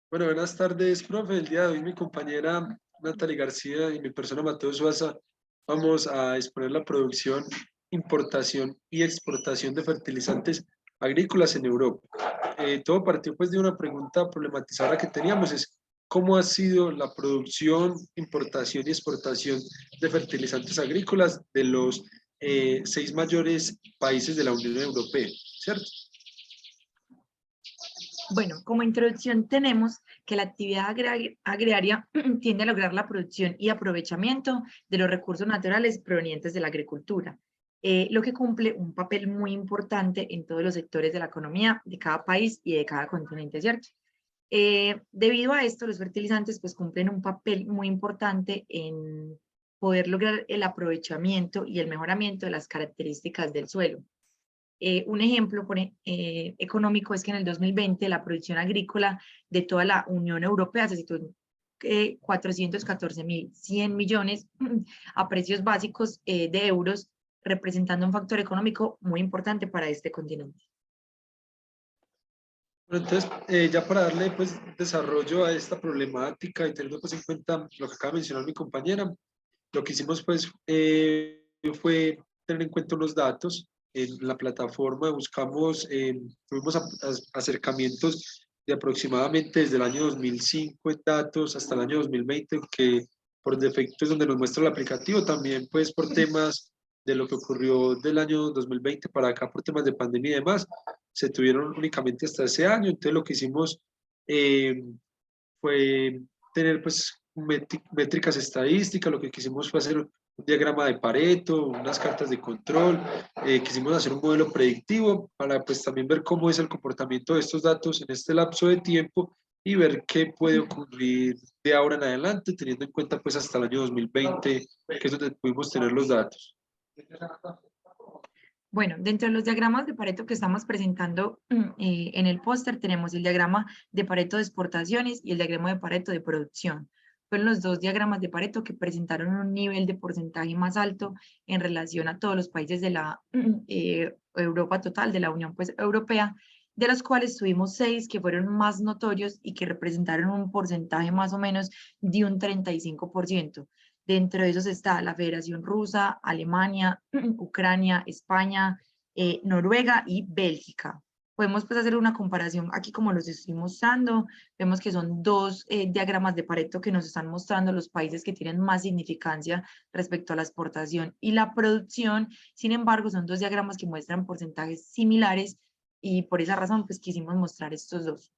Bueno, buenas tardes, profe. El día de hoy mi compañera Natalie García y mi persona Mateo Suaza vamos a exponer la producción, importación y exportación de fertilizantes agrícolas en Europa. Todo partió pues de una pregunta problematizada que teníamos, es cómo ha sido la producción, importación y exportación de fertilizantes agrícolas de los seis mayores países de la Unión Europea, ¿cierto? Bueno, como introducción tenemos que la actividad agraria tiende a lograr la producción y aprovechamiento de los recursos naturales provenientes de la agricultura, lo que cumple un papel muy importante en todos los sectores de la economía de cada país y de cada continente, ¿cierto? Debido a esto, los fertilizantes pues cumplen un papel muy importante en poder lograr el aprovechamiento y el mejoramiento de las características del suelo. Un ejemplo económico es que en el 2020 la producción agrícola de toda la Unión Europea se situó en 414.100 millones a precios básicos de euros, representando un factor económico muy importante para este continente. Bueno, entonces, ya para darle pues desarrollo a esta problemática y teniendo pues en cuenta lo que acaba de mencionar mi compañera, lo que hicimos pues fue tener en cuenta unos datos en la plataforma, buscamos, tuvimos acercamientos de aproximadamente desde el año 2005 en datos hasta el año 2020, que por defecto es donde nos muestra el aplicativo, también pues por temas de lo que ocurrió del año 2020 para acá, por temas de pandemia y demás, se tuvieron únicamente hasta ese año. Entonces lo que hicimos eh, fue tener pues métricas estadísticas, lo que quisimos fue hacer un diagrama de Pareto, unas cartas de control, quisimos hacer un modelo predictivo para pues también ver cómo es el comportamiento de estos datos en este lapso de tiempo y ver qué puede ocurrir de ahora en adelante, teniendo en cuenta pues hasta el año 2020, que es donde pudimos tener los datos. Bueno, dentro de los diagramas de Pareto que estamos presentando en el póster tenemos el diagrama de Pareto de exportaciones y el diagrama de Pareto de producción. Fueron los dos diagramas de Pareto que presentaron un nivel de porcentaje más alto en relación a todos los países de la Europa total, de la Unión pues, Europea, de los cuales tuvimos 6 que fueron más notorios y que representaron un porcentaje más o menos de un 35%. Dentro de esos está la Federación Rusa, Alemania, Ucrania, España, Noruega y Bélgica. Podemos pues hacer una comparación aquí como los estoy mostrando. Vemos que son dos diagramas de Pareto que nos están mostrando los países que tienen más significancia respecto a la exportación y la producción. Sin embargo, son dos diagramas que muestran porcentajes similares y por esa razón pues quisimos mostrar estos dos.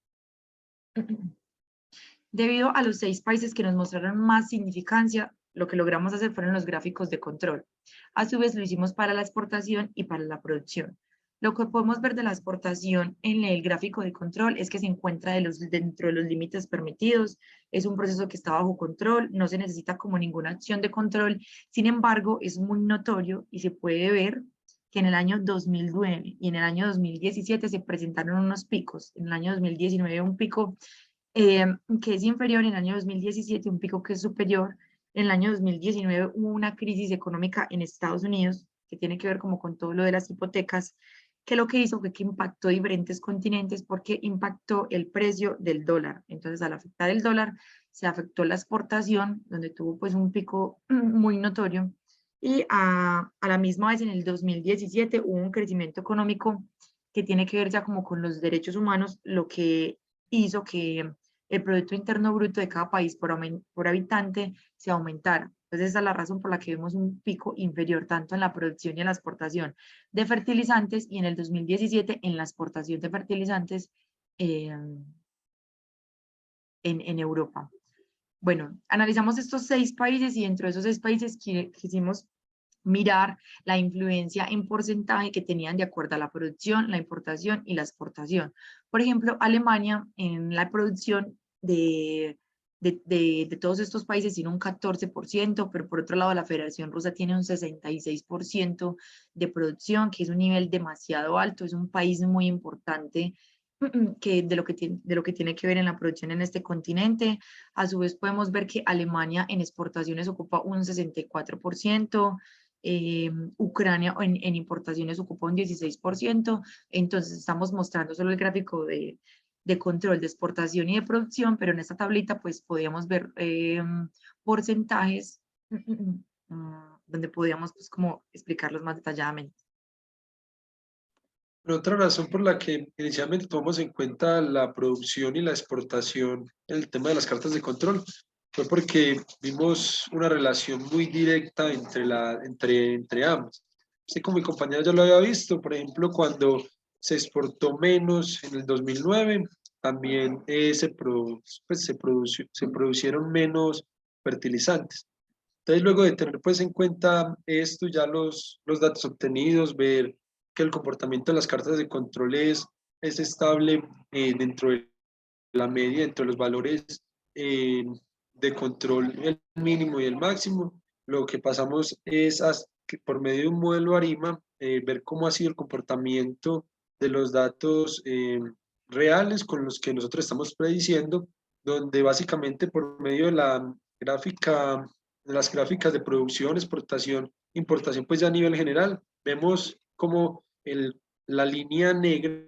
Debido a los 6 países que nos mostraron más significancia, lo que logramos hacer fueron los gráficos de control. A su vez lo hicimos para la exportación y para la producción. Lo que podemos ver de la exportación en el gráfico de control es que se encuentra dentro de los límites permitidos, es un proceso que está bajo control, no se necesita como ninguna acción de control, sin embargo es muy notorio y se puede ver que en el año 2009 y en el año 2017 se presentaron unos picos. En el año 2019 un pico eh, que es inferior en el año 2017, un pico que es superior. En el año 2019 hubo una crisis económica en Estados Unidos que tiene que ver como con todo lo de las hipotecas, que lo que hizo fue que impactó diferentes continentes porque impactó el precio del dólar. Entonces, al afectar el dólar, se afectó la exportación, donde tuvo pues un pico muy notorio. Y a la misma vez en el 2017 hubo un crecimiento económico que tiene que ver ya como con los derechos humanos, lo que hizo que el Producto Interno Bruto de cada país por habitante se aumentara. Entonces, esa es la razón por la que vemos un pico inferior tanto en la producción y en la exportación de fertilizantes y en el 2017 en la exportación de fertilizantes eh, en Europa. Bueno, analizamos estos 6 países y dentro de esos 6 países quisimos mirar la influencia en porcentaje que tenían de acuerdo a la producción, la importación y la exportación. Por ejemplo, Alemania en la producción de todos estos países tiene un 14%, pero por otro lado la Federación Rusa tiene un 66% de producción, que es un nivel demasiado alto, es un país muy importante que de lo que tiene que ver en la producción en este continente. A su vez podemos ver que Alemania en exportaciones ocupa un 64%, Ucrania en importaciones ocupa un 16%, entonces estamos mostrando solo el gráfico de control de exportación y de producción, pero en esta tablita pues podíamos ver porcentajes donde podíamos pues como explicarlos más detalladamente. Pero otra razón por la que inicialmente tomamos en cuenta la producción y la exportación en el tema de las cartas de control fue porque vimos una relación muy directa entre ambas. Así como mi compañera ya lo había visto, por ejemplo, cuando se exportó menos en el 2009, también se producieron menos fertilizantes. Entonces, luego de tener pues en cuenta esto, ya los datos obtenidos, ver que el comportamiento de las cartas de control es estable dentro de la media, dentro de los valores eh, de control, el mínimo y el máximo, lo que pasamos es que por medio de un modelo ARIMA, ver cómo ha sido el comportamiento de los datos reales con los que nosotros estamos prediciendo, donde básicamente por medio de la gráfica, de las gráficas de producción, exportación, importación, pues ya a nivel general, vemos como la línea negra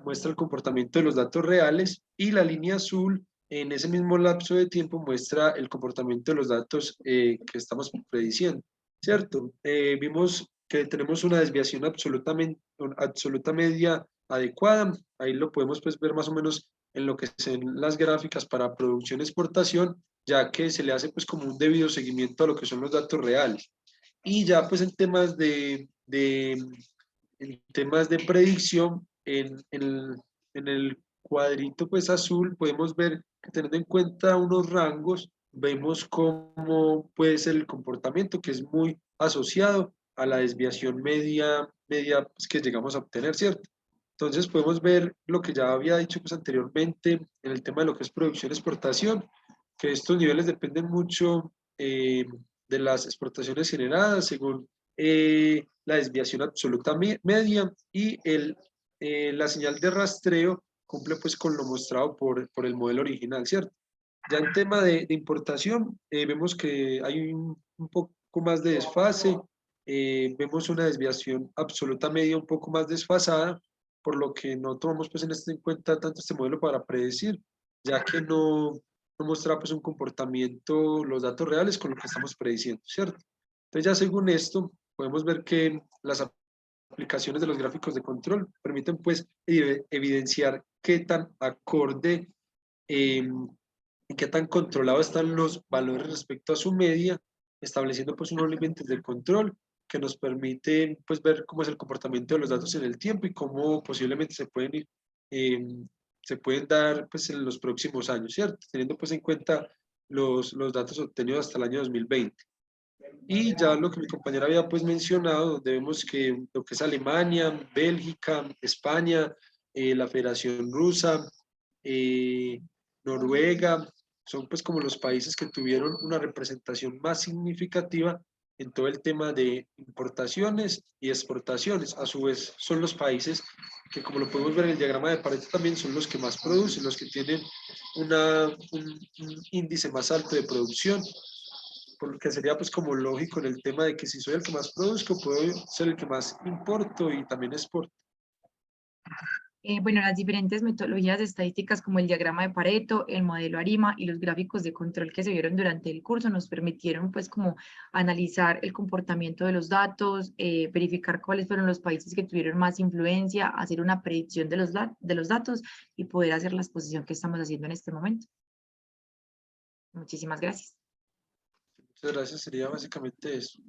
muestra el comportamiento de los datos reales y la línea azul en ese mismo lapso de tiempo muestra el comportamiento de los datos que estamos prediciendo, ¿cierto? Vimos que tenemos una desviación absoluta media adecuada, ahí lo podemos pues ver más o menos en lo que son las gráficas para producción y exportación, ya que se le hace pues como un debido seguimiento a lo que son los datos reales. Y ya pues en temas de predicción, en el cuadrito pues azul podemos ver que teniendo en cuenta unos rangos, vemos cómo puede ser el comportamiento que es muy asociado a la desviación media pues, que llegamos a obtener, ¿cierto? Entonces podemos ver lo que ya había dicho pues, anteriormente en el tema de lo que es producción-exportación, que estos niveles dependen mucho de las exportaciones generadas según la desviación absoluta media y la señal de rastreo cumple pues con lo mostrado por el modelo original, ¿cierto? Ya en tema de importación, vemos que hay un poco más de desfase, vemos una desviación absoluta media un poco más desfasada, por lo que no tomamos pues en cuenta tanto este modelo para predecir, ya que no muestra pues un comportamiento, los datos reales con lo que estamos prediciendo, ¿cierto? Entonces ya según esto, podemos ver que las aplicaciones de los gráficos de control permiten pues evidenciar qué tan acorde y qué tan controlados están los valores respecto a su media, estableciendo pues unos límites de control que nos permiten pues ver cómo es el comportamiento de los datos en el tiempo y cómo posiblemente eh, se pueden dar pues en los próximos años, ¿cierto? Teniendo pues en cuenta los datos obtenidos hasta el año 2020. Y ya lo que mi compañera había pues mencionado, donde vemos que lo que es Alemania, Bélgica, España, la Federación Rusa, eh, Noruega, son pues como los países que tuvieron una representación más significativa en todo el tema de importaciones y exportaciones. A su vez son los países que como lo podemos ver en el diagrama de Pareto también son los que más producen, los que tienen un índice más alto de producción, porque sería pues como lógico en el tema de que si soy el que más produzco, puedo ser el que más importo y también exporto. Bueno, las diferentes metodologías estadísticas como el diagrama de Pareto, el modelo ARIMA y los gráficos de control que se vieron durante el curso nos permitieron pues como analizar el comportamiento de los datos, verificar cuáles fueron los países que tuvieron más influencia, hacer una predicción de los datos y poder hacer la exposición que estamos haciendo en este momento. Muchísimas gracias. Muchas gracias, sería básicamente eso.